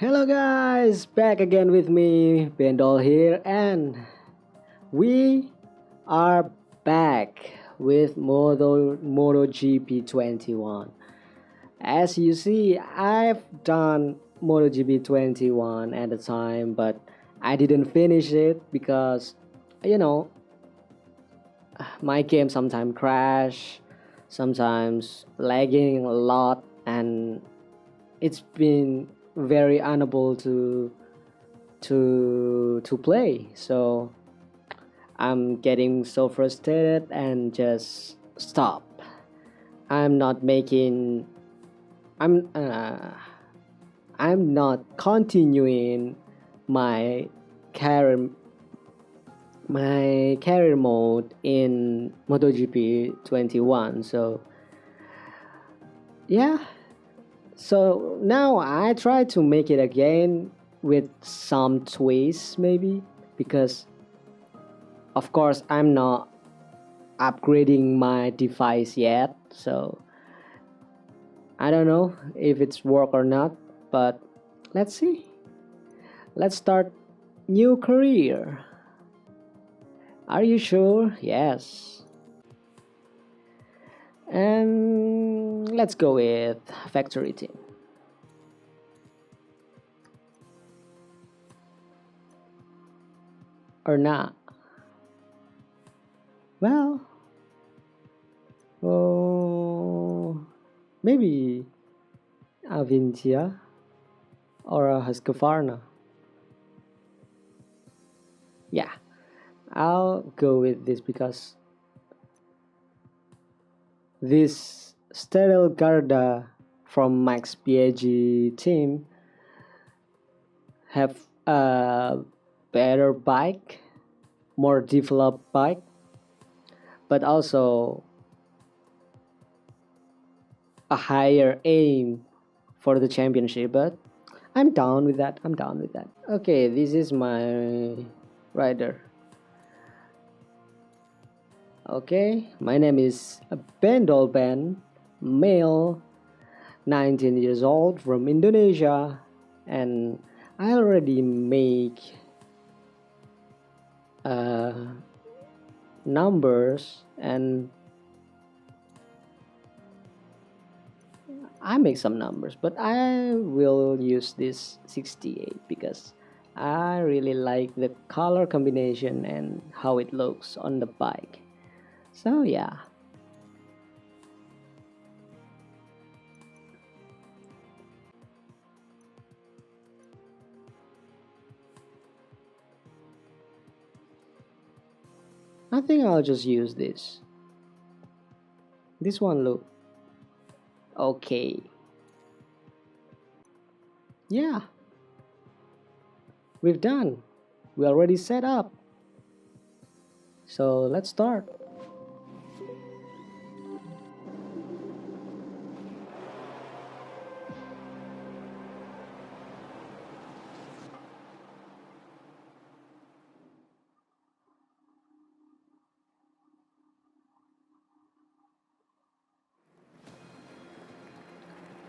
Hello guys, back again with me, Bendol here, and we are back with MotoGP 21. As you see, I've done MotoGP 21 at the time, but I didn't finish it because you know my game sometimes crash, sometimes lagging a lot, and it's been very unable to play. So I'm getting so frustrated and just stop. I'm not making. I'm. I'm not continuing my career career mode in MotoGP 21. So yeah. So now I try to make it again with some twists maybe, because of course I'm not upgrading my device yet, so I don't know if it's work or not, but let's see. Let's start new career. Are you sure? Yes. And let's go with factory team. Or not? Well, oh, maybe Avintia or a Husqvarna. Yeah, I'll go with this because this Sterile Garda from Max Piaggi team have a better bike, more developed bike, but also a higher aim for the championship. But I'm down with that. I'm down with that. Okay, this is my rider. Okay, my name is Ben Dolben, male, 19 years old, from Indonesia, and I already make numbers, and I make some numbers, but I will use this 68 because I really like the color combination and how it looks on the bike. So yeah. I think I'll just use this. This one look okay. Yeah, we've done. We already set up. So let's start.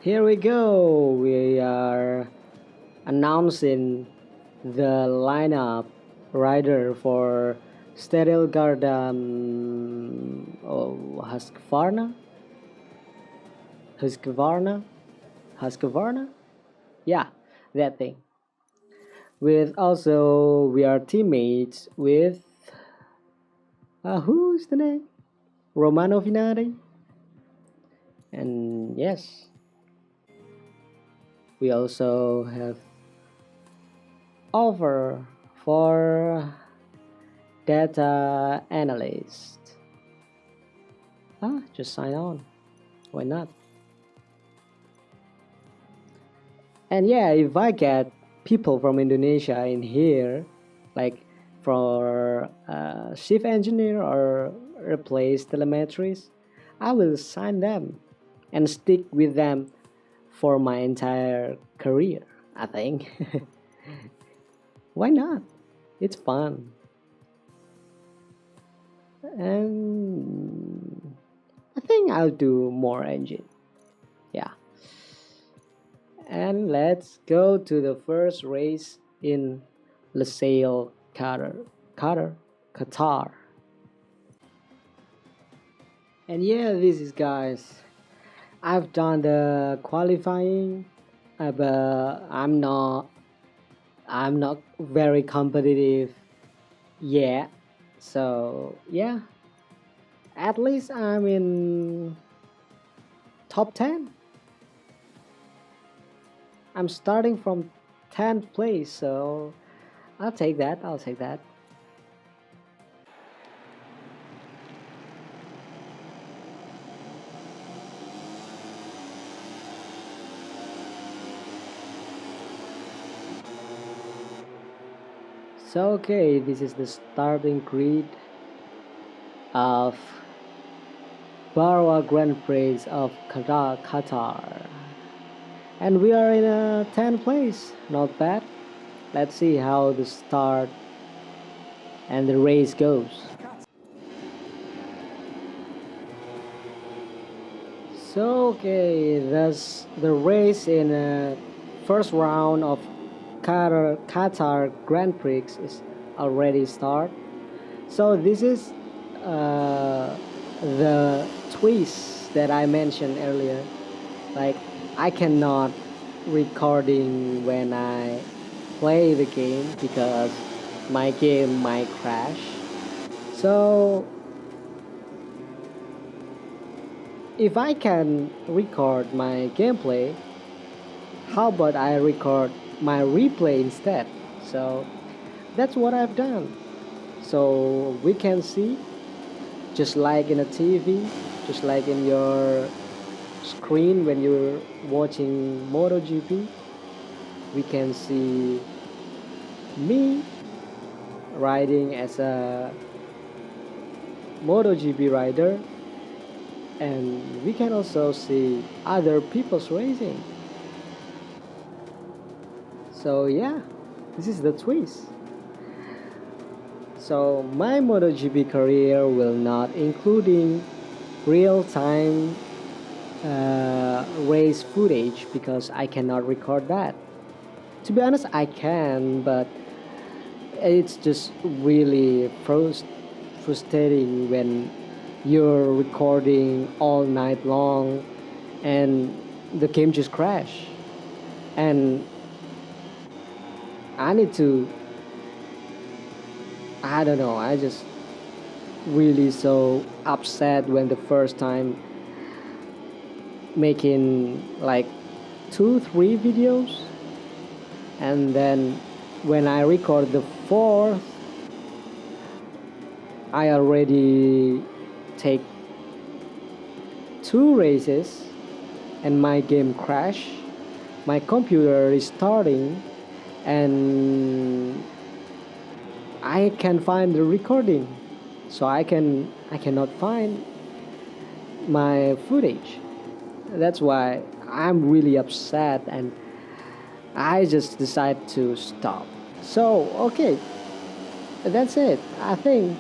Here we go. We are announcing the lineup rider for Steril Garden. Oh, Husqvarna, Husqvarna. Yeah, that thing. With also we are teammates with who's the name? Romano Finari. And yes, we also have offer for data analyst. Just sign on. Why not? And yeah, if I get people from Indonesia in here, like for chief engineer or replace telemetries, I will sign them and stick with them for my entire career, I think. Why not? It's fun. And I think I'll do more engine. Yeah. and let's go to the first race in Lusail, Qatar. And yeah, this is guys. I've done the qualifying, but I'm not very competitive yet. So yeah, at least I'm in top 10. I'm starting from 10th place, so I'll take that. I'll take that. So okay, this is the starting grid of Barwa Grand Prix of Qatar. And we are in a 10th place. Not bad. Let's see how the start and the race goes. So okay, thus the race in first round of Qatar Grand Prix is already start. So this is the twist that I mentioned earlier. Like I cannot recording when I play the game because my game might crash. So if I can record my gameplay, how about I record my replay instead? So that's what I've done. So we can see, just like in a TV, just like in your screen when you're watching MotoGP, we can see me riding as a MotoGP rider, and we can also see other people's racing. So yeah, this is the twist. So my MotoGP career will not including real-time race footage because I cannot record that. To be honest, I can, but it's just really frustrating when you're recording all night long and the game just crash, and I need to, I don't know, I just really so upset when the first time making like 2-3 videos, and then when I record the fourth I already take 2 races and my game crash, my computer is starting, and I can find the recording, so I cannot find my footage. That's why I'm really upset, and I just decide to stop. So okay, that's it. I think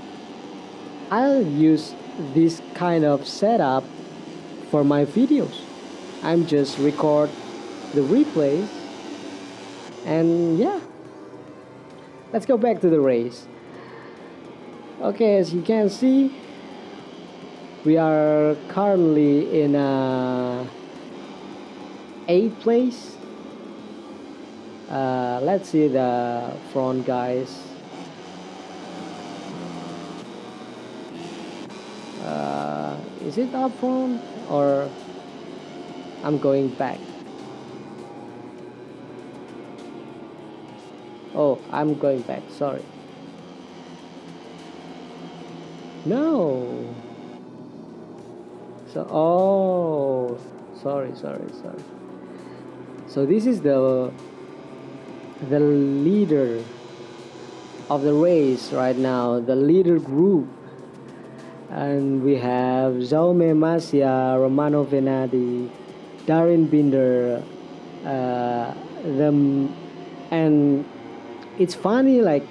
I'll use this kind of setup for my videos. I'm just record the replays, and yeah, let's go back to the race. Okay, as you can see, we are currently in a 8th place. Let's see the front guys. Is it up front or I'm going back? Oh, I'm going back, sorry. No. So, oh, sorry. So this is the leader of the race right now, the leader group. And we have Jaume Masia, Romano Venati, Darin Binder, them, and it's funny, like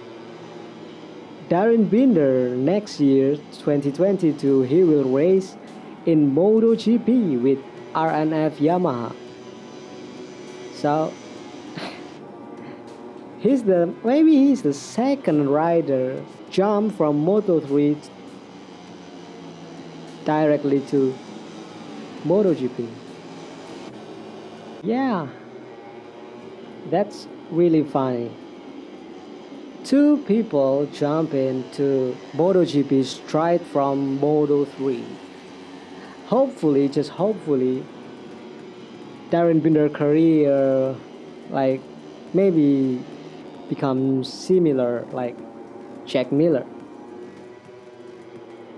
Darin Binder next year 2022 he will race in MotoGP with RNF Yamaha. So he's the second rider jump from Moto3 directly to MotoGP. Yeah, that's really funny. Two people jump into MotoGP straight from Moto3. Hopefully, just hopefully, Darren Binder career like maybe becomes similar like Jack Miller.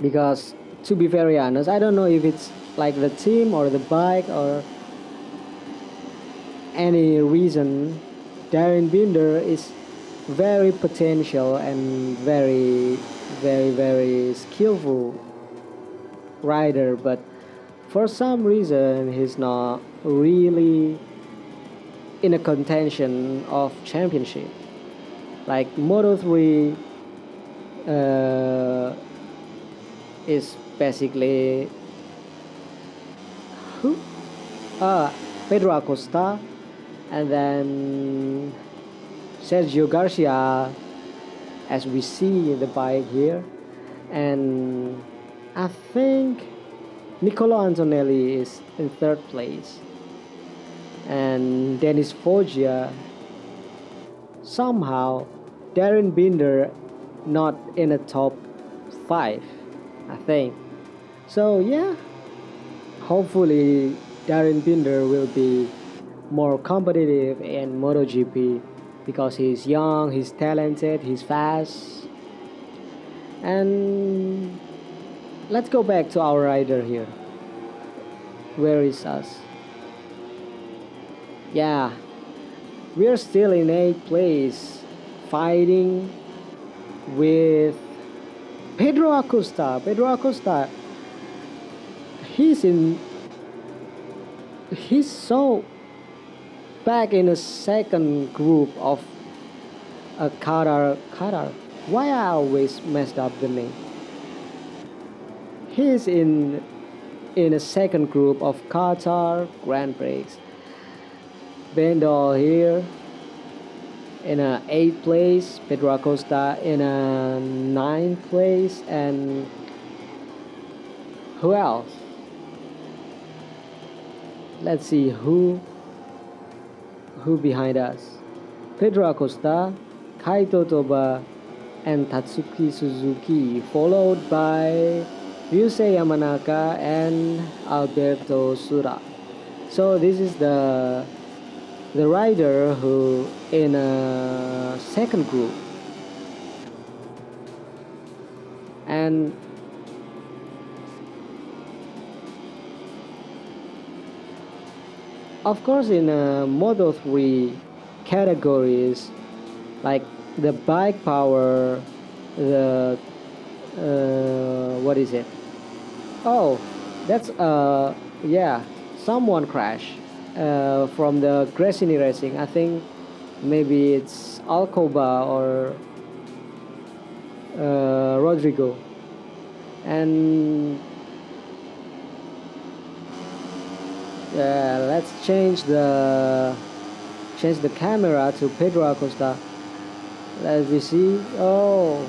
Because to be very honest, I don't know if it's like the team or the bike or any reason. Darren Binder is very potential and very skillful rider, but for some reason he's not really in a contention of championship. Like Moto3 uh, is basically who? Pedro Acosta, and then Sergio Garcia, as we see in the bike here, and I think Niccolo Antonelli is in third place, and Dennis Foggia. Somehow, Darren Binder not in the top 5, I think. So yeah, hopefully Darren Binder will be more competitive in MotoGP because he's young, he's talented, he's fast. And let's go back to our rider here. Where is us? Yeah, we're still in 8th place, fighting with Pedro Acosta. Pedro Acosta, he's in. He's so back in a second group of a Qatar. Why I always messed up the name? He's in a second group of Qatar Grand Prix. Bendal here in a 8th place, Pedro Acosta in a 9th place, and who else? Let's see who behind us. Pedro Acosta, Kaito Toba, and Tatsuki Suzuki, followed by Ryusei Yamanaka and Alberto Sura. So this is the rider who in a second group, and of course in Moto3 categories like the bike power, the what is it? Oh, that's yeah, someone crashed from the Gresini Racing. I think maybe it's Alcoba or Rodrigo, and let's change the camera to Pedro Acosta. Let me see. Oh,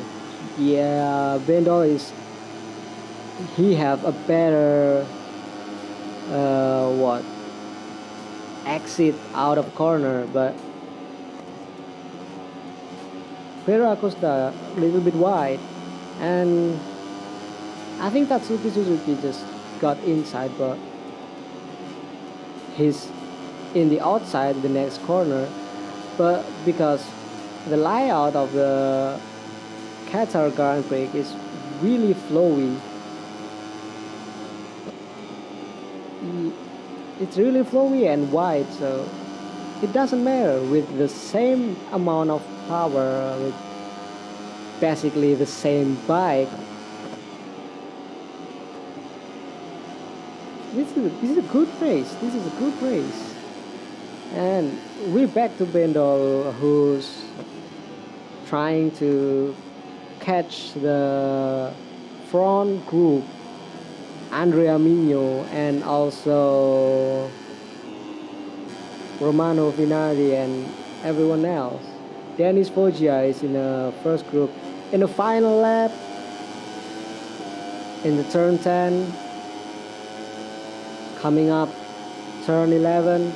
yeah, Bendo he have a better what exit out of corner, but Pedro Acosta a little bit wide, and I think Tatsuki Suzuki just got inside, but he's in the outside the next corner. But because the layout of the Qatar Grand Prix is really flowy, it's really flowy and wide, so it doesn't matter. With the same amount of power, with basically the same bike, this is a good race. This is a good race. And we're back to Bendol, who's trying to catch the front group, Andrea Migno, and also Romano Vinati and everyone else. Dennis Foggia is in the first group. In the final lap, in the turn 10, coming up turn 11,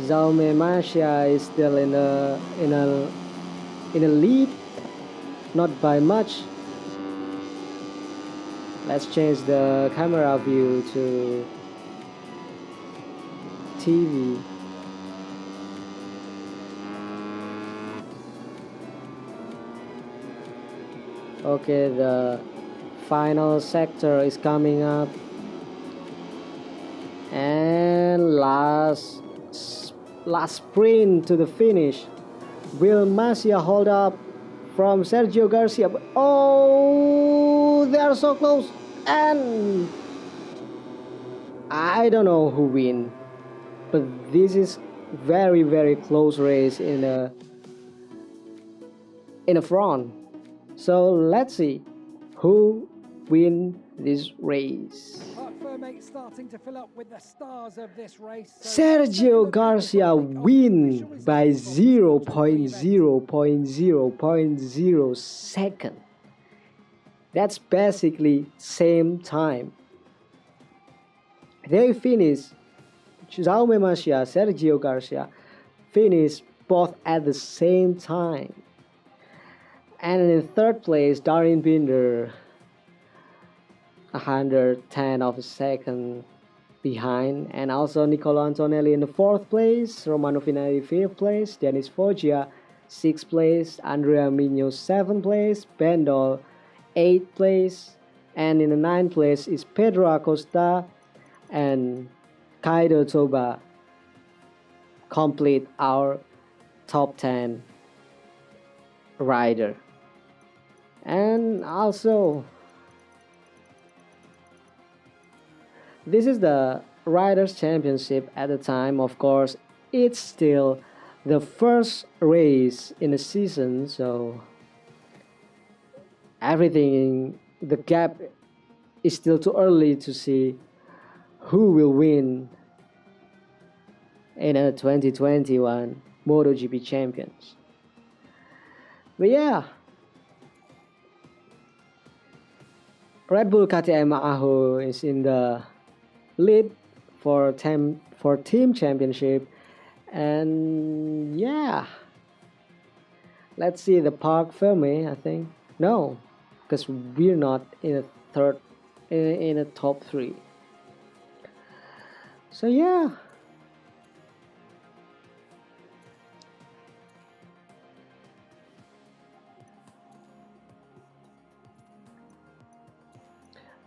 Jaume Masia is still in a lead, not by much. Let's change the camera view to TV. Okay, the final sector is coming up, and last sprint to the finish. Will Masia hold up from Sergio Garcia? Oh, they are so close, and I don't know who win, but this is very close race in a front. So let's see who win this race. Starting to fill up with the stars of this race. Sergio Garcia win by 0.0.0.0 second. That's basically same time. They finish, Jaume Masia, Sergio Garcia finish both at the same time. And in third place, Darren Binder, 110 of a second behind. And also Niccolo Antonelli in the fourth place, Romano Finali fifth place, Dennis Foggia sixth place, Andrea Migno seventh place, Bendol eighth place, and in the ninth place is Pedro Acosta and Kaido Toba complete our top 10 rider. And also, this is the Riders' Championship at the time. Of course, it's still the first race in the season, so everything, the gap is still too early to see who will win in a 2021 MotoGP Champions. But yeah, Red Bull KTM Aho is in the lead for team championship, and yeah, let's see the Park Ferme. I think no, because we're not in a third in a top 3. So yeah,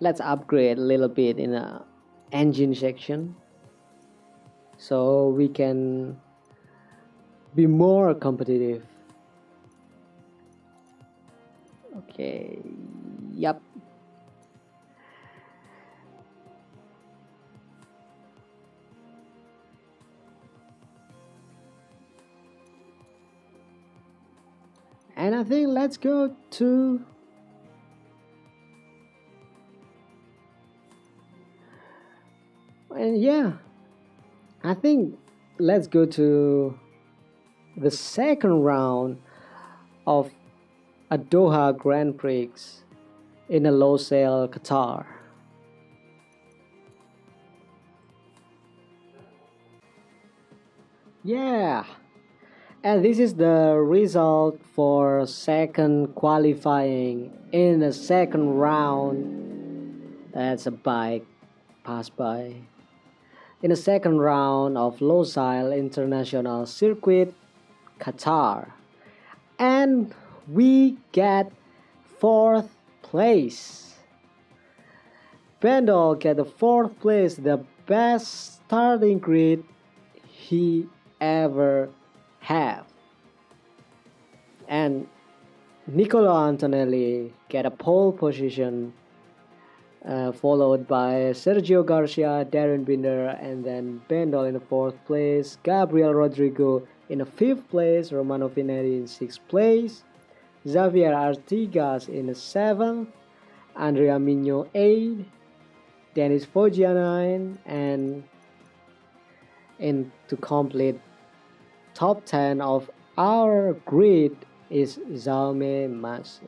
let's upgrade a little bit in the engine section so we can be more competitive. Okay, yep. And I think let's go to and yeah, I think let's go to the second round of a Doha Grand Prix in a Losail, Qatar. Yeah, and this is the result for second qualifying in the second round. That's a bike pass by. In the second round of Losail International Circuit, Qatar. And we get 4th place. Bendol get the 4th place, the best starting grid he ever have. And Niccolo Antonelli get a pole position, followed by Sergio Garcia, Darren Binder, and then Bendol in the 4th place, Gabriel Rodrigo in the 5th place, Romano Finelli in 6th place, Xavier Artigas in the 7th, Andrea Migno 8, Dennis Foggia 9, and to complete top 10 of our grid is Jaume Mas.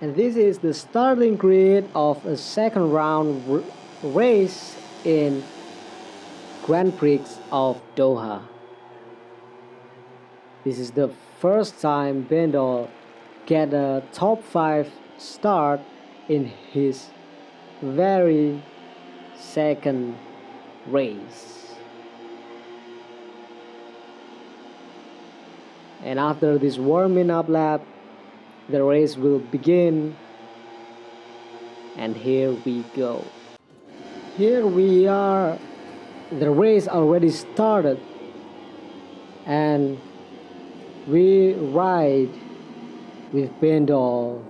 And this is the starting grid of a second round race in Grand Prix of Doha. This is the first time Bendol get a top 5 start in his very second race. And after this warming up lap, the race will begin, and here we go. Here we are. The race already started, and we ride with Bendol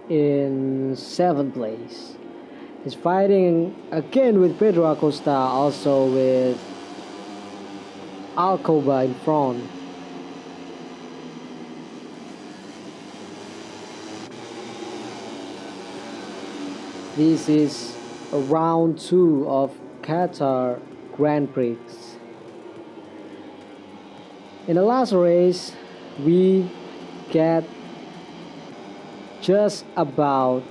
in 7th place. He's fighting again with Pedro Acosta, also with Alcoba in front. This is round 2 of Qatar Grand Prix. In the last race, we get just about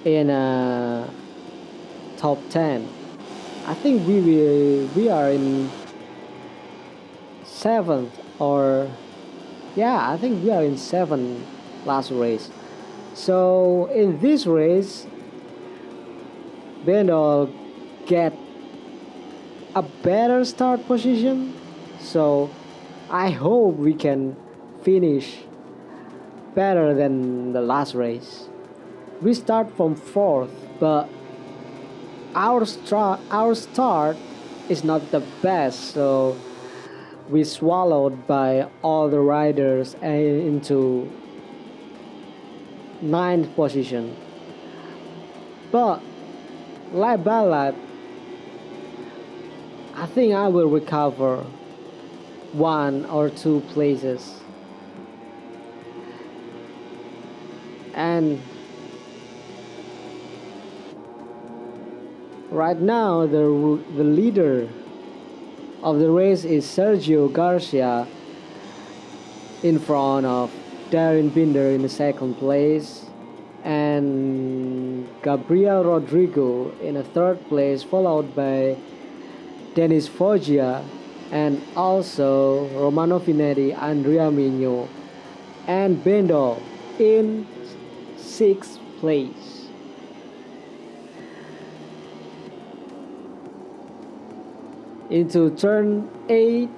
in a top 10. I think we are in 7th, or yeah, I think we are in 7th last race. So in this race, Bendol get a better start position. So I hope we can finish better than the last race. We start from 4th, but our start is not the best, so we swallowed by all the riders into 9th position. But lap by lap, I think I will recover 1 or 2 places. And right now the leader of the race is Sergio Garcia in front of Darren Binder in the 2nd place, and Gabriel Rodrigo in the 3rd place, followed by Dennis Foggia and also Romano Finetti, Andrea Migno, and Bendol in 6th place. Into turn 8,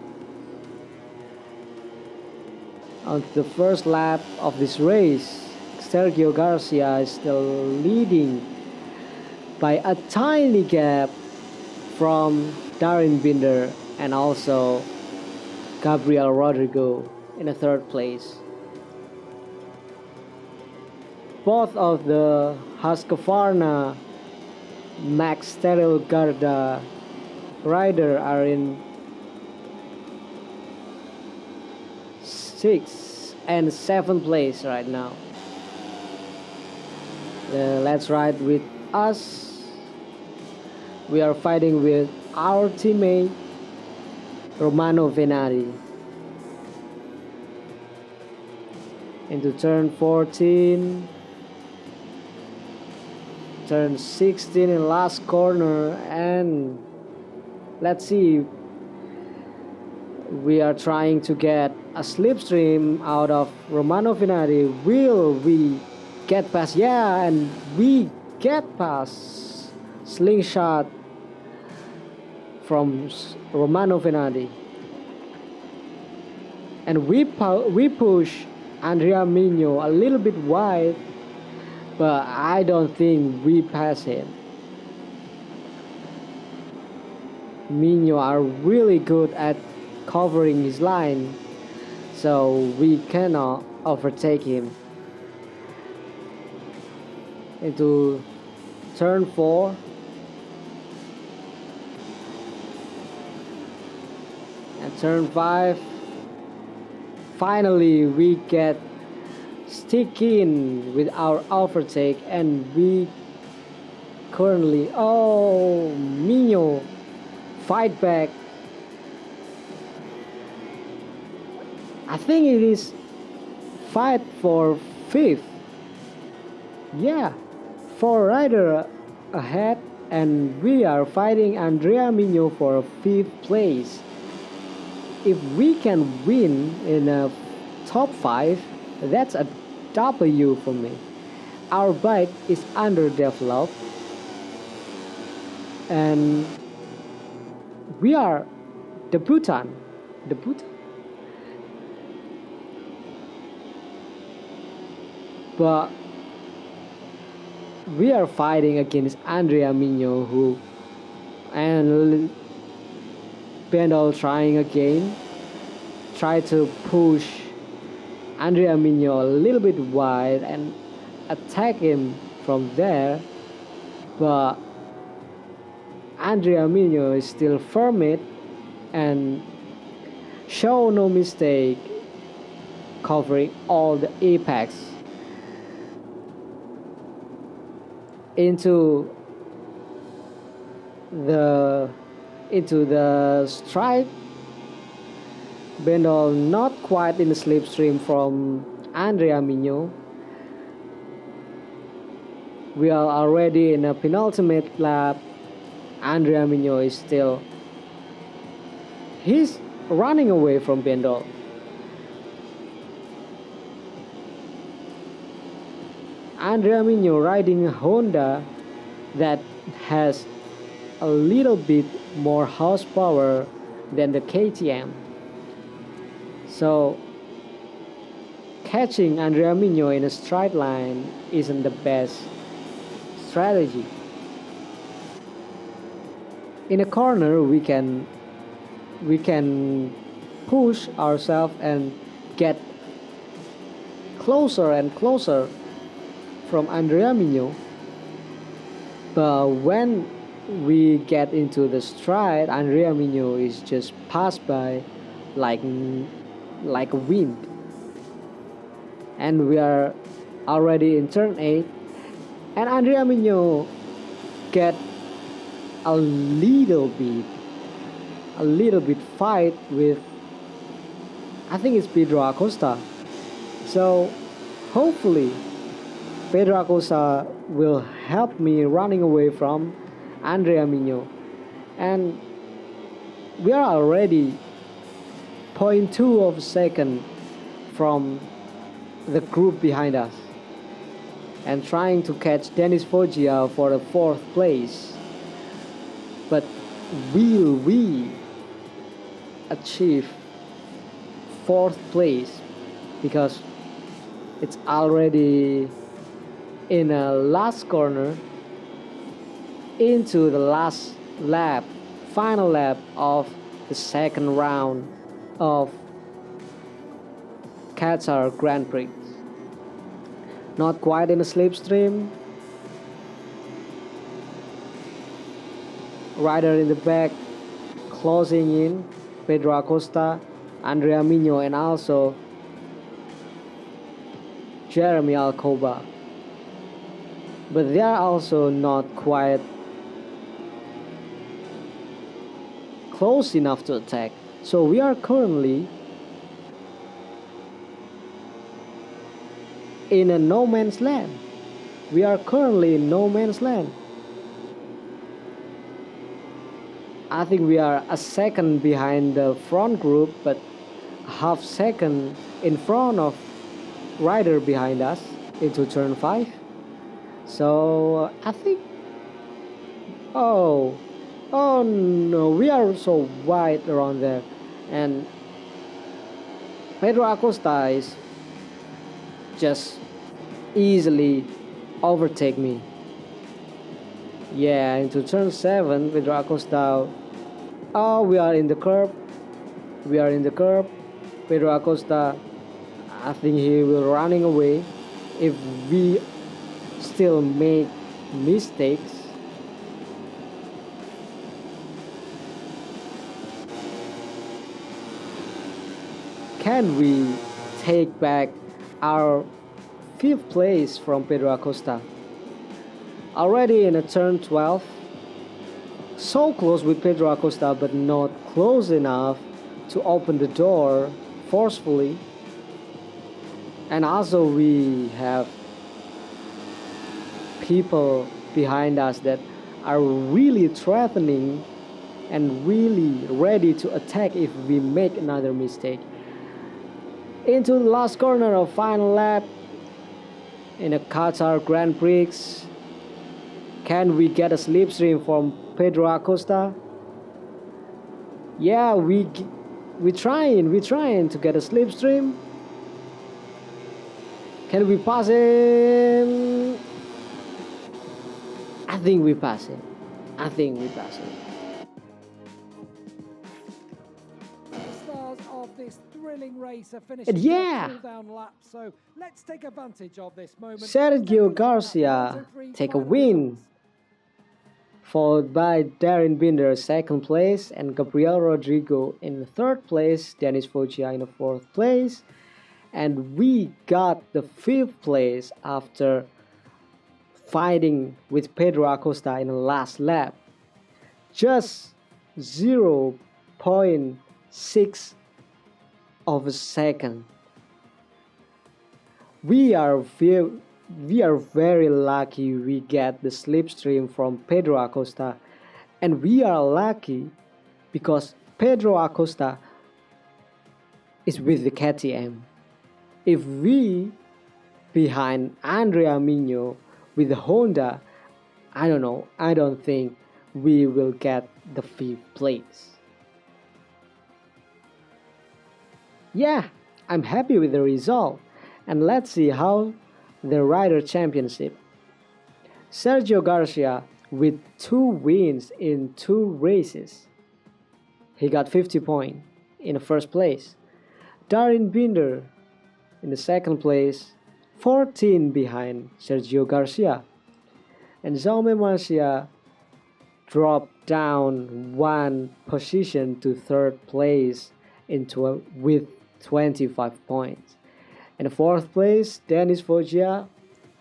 on the first lap of this race, Sergio Garcia is still leading by a tiny gap from Darren Binder and also Gabriel Rodrigo in the 3rd place. Both of the Husqvarna Max Stereo Garda rider are in 6th and 7th place right now. Let's ride with us. We are fighting with our teammate Romano Venati. Into turn 14, turn 16 in last corner, and let's see, we are trying to get a slipstream out of Romano Venati. Will we get past? Yeah, and we get past. Slingshot from Romano Venati, and we push Andrea Migno a little bit wide, but I don't think we pass him. Migno are really good at covering his line, so we cannot overtake him. Into turn 4, and turn 5, finally we get stick in with our overtake, and we currently, oh, Mino fight back. I think it is fight for fifth. Yeah, four rider ahead, and we are fighting Andrea Mino for fifth place. If we can win in a top five, that's a W for me. Our bike is underdeveloped, and we are debutant. Debut? But we are fighting against Andrea Mino, who and Pendle trying again, try to push Andrea Mino a little bit wide and attack him from there, but Andrea Mino is still firm it and show no mistake, covering all the apex into the stride. Bendel not quite in the slipstream from Andrea Mino. We are already in a penultimate lap. Andrea Mino is still, he's running away from Bendel. Andrea Mino riding a Honda that has a little bit more horsepower than the KTM. So catching Andrea Mino in a straight line isn't the best strategy. In a corner we can push ourselves and get closer and closer from Andrea Mino. But when we get into the stride, Andrea Mino is just passed by like a wind. And we are already in turn 8, and Andrea Mino get a little bit fight with, I think it's Pedro Acosta. So hopefully Pedro Acosta will help me running away from Andrea Mino, and we are already 0.2 of a second from the group behind us, and trying to catch Dennis Foggia for the 4th place. But will we achieve 4th place? Because it's already in a last corner into the last lap, final lap of the second round of Qatar Grand Prix. Not quite in a slipstream. Rider in the back closing in, Pedro Acosta, Andrea Mino, and also Jeremy Alcoba. But they are also not quite close enough to attack. So we are currently in a no man's land. We are currently in no man's land. I think we are a second behind the front group, but half second in front of rider behind us into turn 5. So I think, oh no, we are so wide around there, and Pedro Acosta is just easily overtake me. Yeah, into turn 7, Pedro Acosta. Oh, we are in the curb. Pedro Acosta, I think he will running away if we still make mistakes. Can we take back our 5th place from Pedro Acosta. Already in a turn 12, so close with Pedro Acosta but not close enough to open the door forcefully. And also we have people behind us that are really threatening and really ready to attack if we make another mistake. Into the last corner of final lap in a Qatar Grand Prix. Can we get a slipstream from Pedro Acosta? Yeah, we trying to get a slipstream. Can we pass him? I think we pass him. The stars of this thrilling race are And finishing yeah, their cool-down laps, so let's take advantage of this moment. Sergio Garcia take a win, followed by Darren Binder 2nd place and Gabriel Rodrigo in 3rd place, Dennis Foggia in the 4th place, and we got the 5th place after fighting with Pedro Acosta in the last lap. Just 0.6 of a second. We are very lucky we get the slipstream from Pedro Acosta, and we are lucky because Pedro Acosta is with the KTM. If we behind Andrea Mino with the Honda, I don't think we will get the 5th place. Yeah, I'm happy with the result, and let's see how the Rider Championship. Sergio Garcia with 2 wins in 2 races. He got 50 points in the 1st place. Darren Binder in the 2nd place, 14 behind Sergio Garcia. And Jaume Marcia dropped down 1 position to 3rd place with 25 points. In the 4th place, Dennis Foggia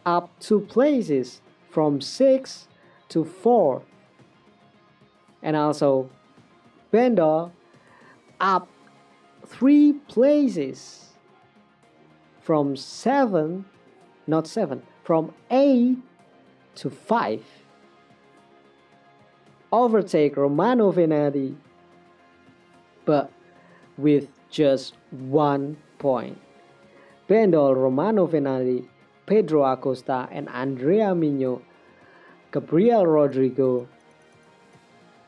up 2 places from 6 to 4. And also Bender up 3 places from 8 to 5. Overtake Romano Venati, but with just 1 point. Bendol, Romano Venati, Pedro Acosta, and Andrea Mino, Gabriel Rodrigo,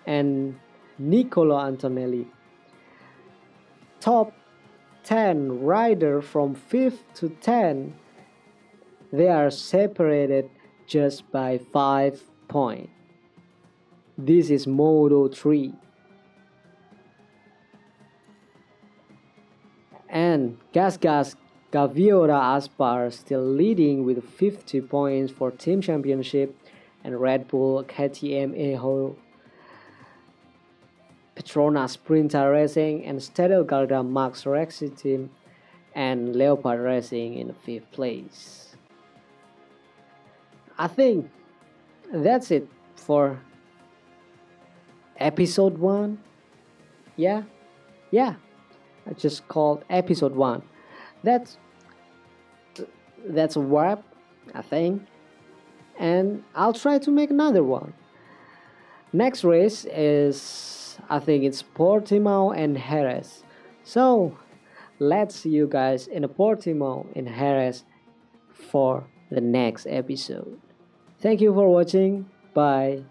and Nicolo Antonelli. Top 10 rider from 5th to 10, they are separated just by 5 points. This is Moto3. And Gas Gaviota Aspar still leading with 50 points for Team Championship, and Red Bull, KTM, Eho, Petronas Sprinter Racing, and Stadelgarda Max Rexy Team, and Leopard Racing in 5th place. I think that's it for episode 1. Yeah, I just called episode 1. That's a wrap, I think, and I'll try to make another one. Next race is, I think it's Portimao and Jerez. So let's see you guys in Portimao and Jerez for the next episode. Thank you for watching. Bye.